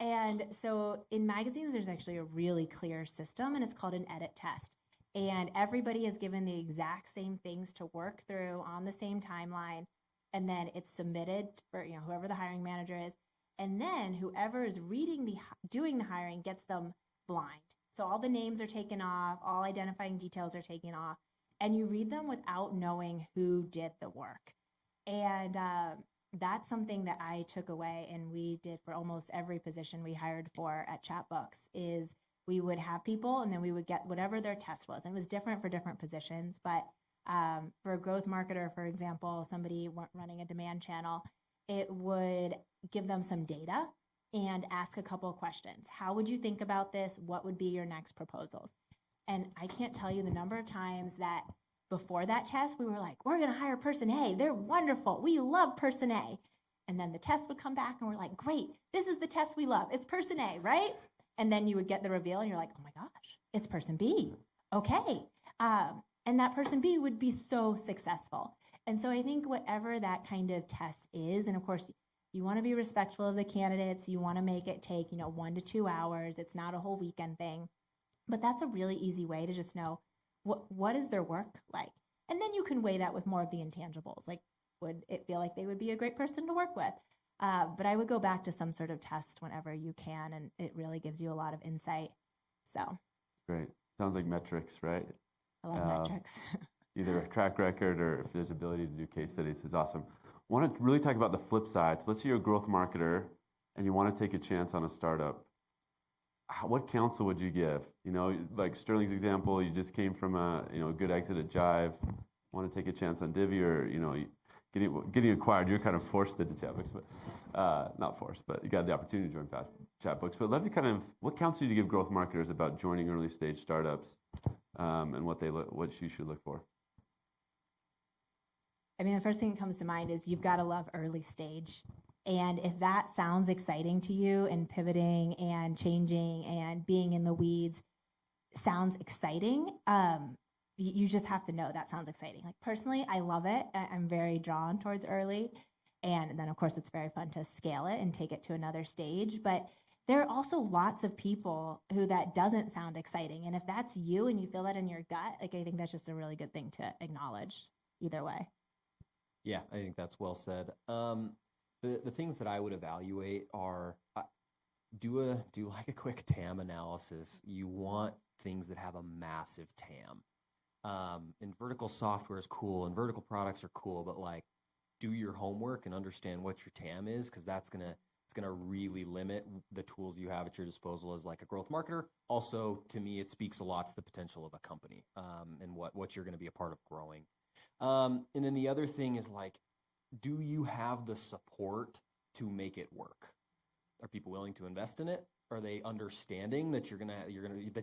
And so in magazines, there's actually a really clear system, and it's called an edit test. And everybody is given the exact same things to work through on the same timeline. And then it's submitted for whoever the hiring manager is. And then whoever is doing the hiring gets them blind. So all the names are taken off, all identifying details are taken off, and you read them without knowing who did the work. And that's something that I took away, and we did for almost every position we hired for at Chatbooks, is we would have people and then we would get whatever their test was. And it was different for different positions, but for a growth marketer, for example, somebody running a demand channel, it would give them some data and ask a couple of questions. How would you think about this? What would be your next proposals? And I can't tell you the number of times that before that test, we were like, we're going to hire person A. They're wonderful. We love person A. And then the test would come back and we're like, great, this is the test we love. It's person A, right? And then you would get the reveal and you're like, oh my gosh, it's person B. Okay. And that person B would be so successful. And so I think whatever that kind of test is, and of course, you want to be respectful of the candidates. You want to make it take, 1 to 2 hours. It's not a whole weekend thing. But that's a really easy way to just know what is their work like. And then you can weigh that with more of the intangibles. Like, would it feel like they would be a great person to work with? But I would go back to some sort of test whenever you can, and it really gives you a lot of insight. So Great. Sounds like metrics, right? I love metrics. Either a track record or if there's ability to do case studies is awesome. I want to really talk about the flip side. So let's say you're a growth marketer and you want to take a chance on a startup. What counsel would you give? Like Sterling's example, you just came from a good exit at Jive, want to take a chance on Divvy, or getting acquired. You're kind of forced into Chatbooks, but not forced, but you got the opportunity to join Chatbooks. But love you what counsel do you give growth marketers about joining early stage startups, and what you should look for? I mean, the first thing that comes to mind is you've got to love early stage. And if that sounds exciting to you, and pivoting and changing and being in the weeds sounds exciting, you just have to know that sounds exciting. Like personally, I love it. I'm very drawn towards early. And then of course it's very fun to scale it and take it to another stage. But there are also lots of people who that doesn't sound exciting. And if that's you and you feel that in your gut, like I think that's just a really good thing to acknowledge either way. Yeah, I think that's well said. The things that I would evaluate are do like a quick TAM analysis. You want things that have a massive TAM. And vertical software is cool, and vertical products are cool, but like do your homework and understand what your TAM is, because it's gonna really limit the tools you have at your disposal as like a growth marketer. Also, to me, it speaks a lot to the potential of a company, and what you're going to be a part of growing. And then the other thing is like, do you have the support to make it work? Are people willing to invest in it? Are they understanding that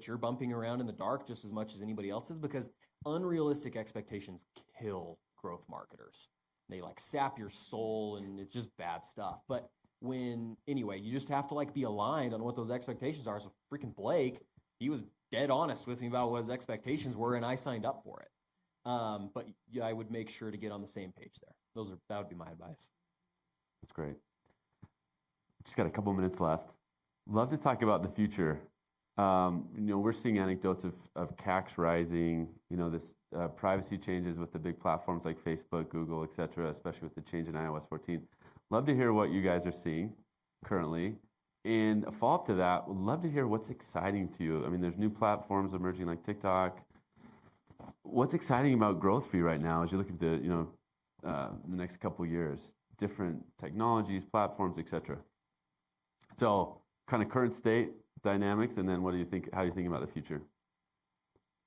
you're bumping around in the dark just as much as anybody else is? Because unrealistic expectations kill growth marketers. They like sap your soul, and it's just bad stuff. But you just have to like be aligned on what those expectations are. So freaking Blake, he was dead honest with me about what his expectations were, and I signed up for it. But yeah, I would make sure to get on the same page there. That would be my advice. That's great. Just got a couple minutes left. Love to talk about the future. We're seeing anecdotes of CACs rising. This privacy changes with the big platforms like Facebook, Google, et cetera, especially with the change in iOS 14. Love to hear what you guys are seeing currently. And a follow-up to that, would love to hear what's exciting to you. I mean, there's new platforms emerging like TikTok. What's exciting about growth for you right now as you look at the next couple years, different technologies, platforms, et cetera? So kind of current state dynamics, and then what do you think? How are you thinking about the future?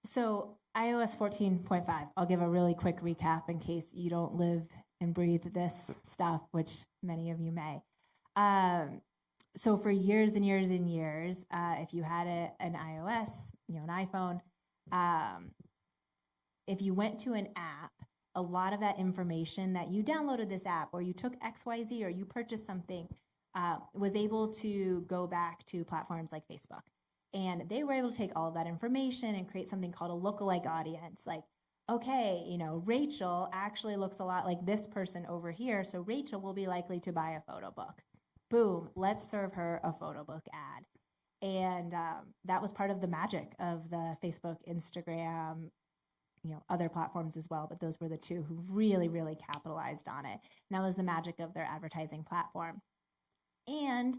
So iOS 14.5, I'll give a really quick recap in case you don't live and breathe this stuff, which many of you may. So for years and years and years, if you had an iOS, an iPhone, if you went to an app, a lot of that information that you downloaded this app or you took XYZ or you purchased something was able to go back to platforms like Facebook. And they were able to take all of that information and create something called a lookalike audience. Like, okay, Rachel actually looks a lot like this person over here, so Rachel will be likely to buy a photo book. Boom, let's serve her a photo book ad. And that was part of the magic of the Facebook, Instagram, other platforms as well, but those were the two who really, really capitalized on it. And that was the magic of their advertising platform. And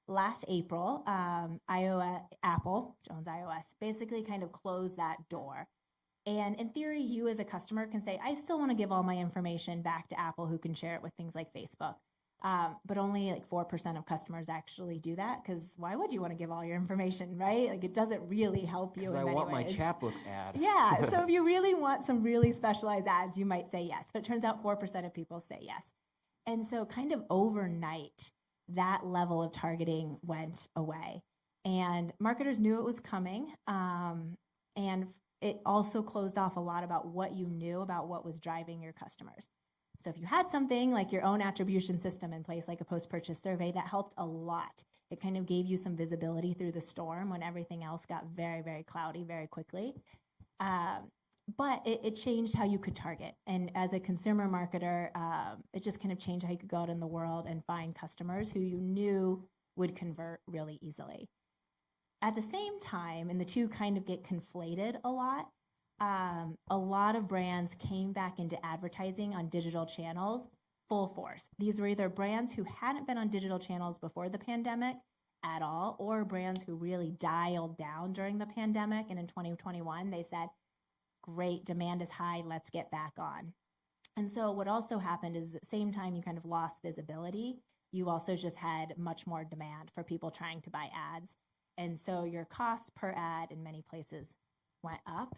last April, Apple, which owns iOS, basically kind of closed that door. And in theory, you as a customer can say, I still want to give all my information back to Apple, who can share it with things like Facebook. But only like 4% of customers actually do that, because why would you want to give all your information, right? Like, it doesn't really help you in Because I many want my ways. chapbooks ad. Yeah, so if you really want some really specialized ads, you might say yes. But it turns out 4% of people say yes. And so kind of overnight, that level of targeting went away. And marketers knew it was coming. And it also closed off a lot about what you knew about what was driving your customers. So if you had something like your own attribution system in place, like a post-purchase survey, that helped a lot. It kind of gave you some visibility through the storm when everything else got very, very cloudy very quickly. But it changed how you could target. And as a consumer marketer, it just kind of changed how you could go out in the world and find customers who you knew would convert really easily. At the same time, and the two kind of get conflated a lot of brands came back into advertising on digital channels full force. These were either brands who hadn't been on digital channels before the pandemic at all, or brands who really dialed down during the pandemic. And in 2021, they said, great, demand is high, let's get back on. And so what also happened is at the same time you kind of lost visibility, you also just had much more demand for people trying to buy ads. And so your cost per ad in many places went up.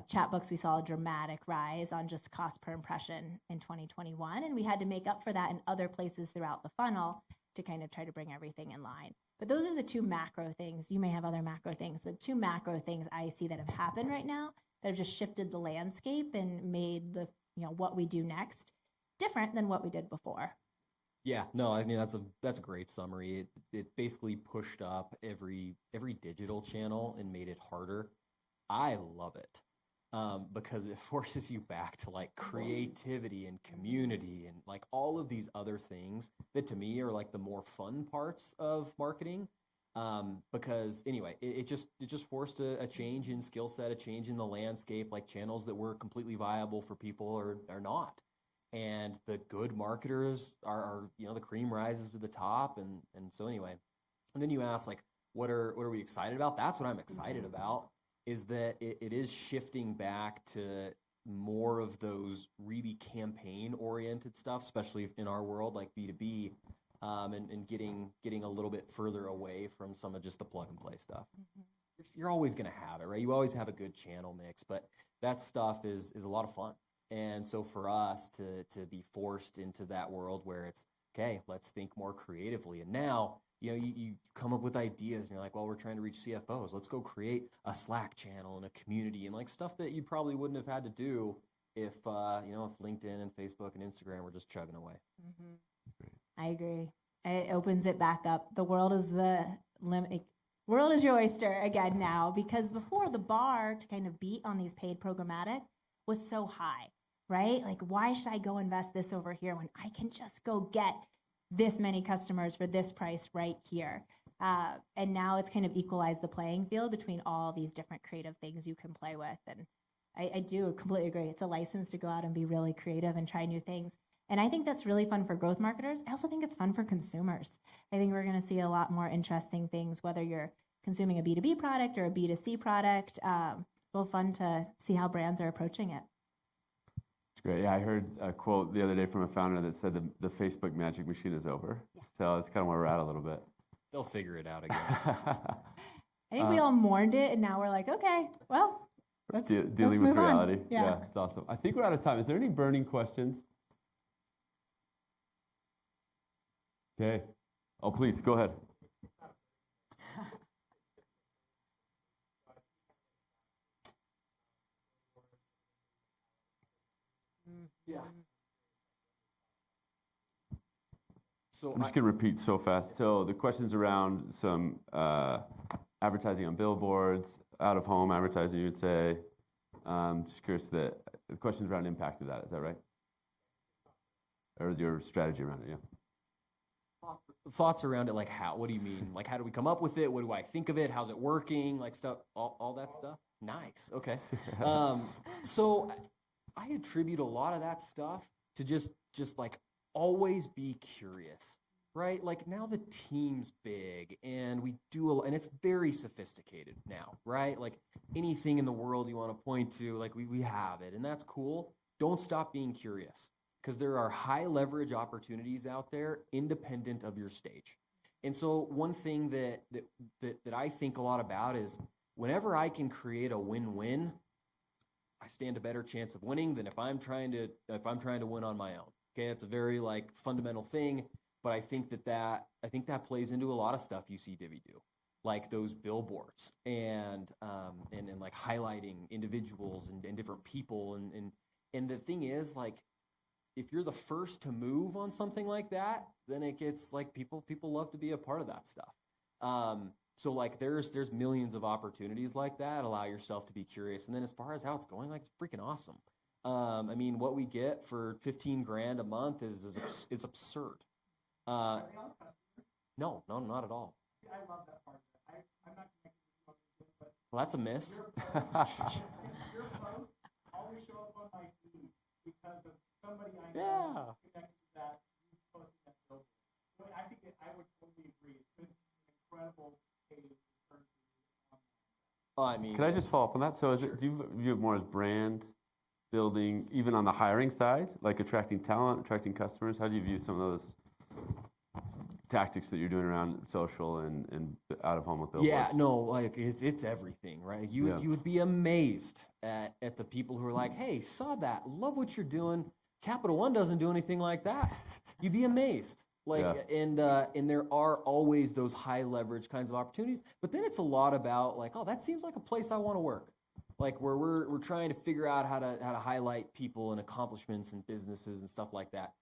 Chat books, we saw a dramatic rise on just cost per impression in 2021, and we had to make up for that in other places throughout the funnel to kind of try to bring everything in line. But those are the two macro things. You may have other macro things, but two macro things I see that have happened right now that have just shifted the landscape and made the what we do next different than what we did before. Yeah, no, I mean that's a great summary. It basically pushed up every digital channel and made it harder. I love it because it forces you back to like creativity and community and like all of these other things that to me are like the more fun parts of marketing. Because anyway, it just forced a change in skill set, a change in the landscape. Like channels that were completely viable for people are not. And the good marketers are the cream rises to the top. And so anyway, and then you ask like, what are we excited about? That's what I'm excited about, is that it is shifting back to more of those really campaign oriented stuff, especially in our world, like B2B, and getting a little bit further away from some of just the plug and play stuff. Mm-hmm. You're always going to have it, right? You always have a good channel mix, but that stuff is a lot of fun. And so for us to be forced into that world where it's, okay, let's think more creatively. And now, you come up with ideas and you're like, well, we're trying to reach CFOs. Let's go create a Slack channel and a community and like stuff that you probably wouldn't have had to do if LinkedIn and Facebook and Instagram were just chugging away. Mm-hmm. I agree. It opens it back up. The world is the limit. World is your oyster again now, because before the bar to kind of beat on these paid programmatic was so high. Right? Like, why should I go invest this over here when I can just go get this many customers for this price right here? And now it's kind of equalized the playing field between all these different creative things you can play with. And I do completely agree. It's a license to go out and be really creative and try new things. And I think that's really fun for growth marketers. I also think it's fun for consumers. I think we're going to see a lot more interesting things, whether you're consuming a B2B product or a B2C product. Real fun to see how brands are approaching it. Great. Yeah, I heard a quote the other day from a founder that said the Facebook magic machine is over. Yeah. So that's kind of where we're at a little bit. They'll figure it out again. I think we all mourned it, and now we're like, okay, well, dealing with move on. reality. Yeah. It's awesome. I think we're out of time. Is there any burning questions? Okay. Oh, please, go ahead. Yeah. So I'm just going to repeat so fast. So the question's around some advertising on billboards, out-of-home advertising, you would say. Just curious, the question's around impact of that. Is that right? Or your strategy around it, yeah. thoughts around it, like how? What do you mean? Like how do we come up with it? What do I think of it? How's it working? Like stuff, all that stuff. Nice. Okay. So I attribute a lot of that stuff to just like always be curious, right? Like now the team's big and we do and it's very sophisticated now, right? Like anything in the world you want to point to, like we have it, and that's cool. Don't stop being curious, because there are high leverage opportunities out there independent of your stage. And so one thing that I think a lot about is whenever I can create a win-win, I stand a better chance of winning than if I'm trying to win on my own. Okay, it's a very like fundamental thing, but I think that plays into a lot of stuff you see Divvy do, like those billboards and like highlighting individuals and different people and the thing is, like, if you're the first to move on something like that, then it gets like people love to be a part of that stuff. So like there's millions of opportunities like that. Allow yourself to be curious. And then as far as how it's going, like it's freaking awesome. I mean, what we get for $15,000 a month is it's absurd. No, not at all. I love that part. I'm not connected to but Well, that's a miss. your posts always show up on my feed because of somebody I know connected to that, you posting that billboard. So I think I would totally agree. It's been an incredible page in terms of I mean, Can I just follow up on that? So do you view it more as brand building, even on the hiring side, like attracting talent, attracting customers? How do you view some of those tactics that you're doing around social and out of home with billboards? Yeah, no, like it's everything, right? You would be amazed at the people who are like, hey, saw that, love what you're doing. Capital One doesn't do anything like that. You'd be amazed. Like, and there are always those high leverage kinds of opportunities, but then it's a lot about like, oh, that seems like a place I want to work. Like where we're trying to figure out how to highlight people and accomplishments and businesses and stuff like that.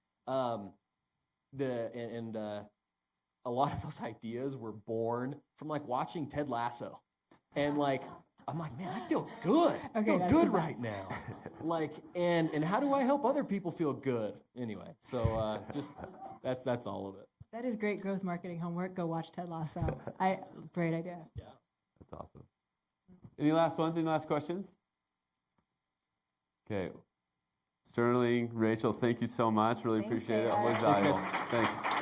A lot of those ideas were born from like watching Ted Lasso, and like I'm like, man, I feel good. I feel good right now. Like, and how do I help other people feel good? Anyway, so just that's all of it. That is great growth marketing homework. Go watch Ted Lasso. Great idea. Yeah. That's awesome. Any last ones? Any last questions? Okay. Sterling, Rachel, thank you so much. Really Thanks, appreciate it. Taylor. Always Thanks, valuable. guys. Thanks.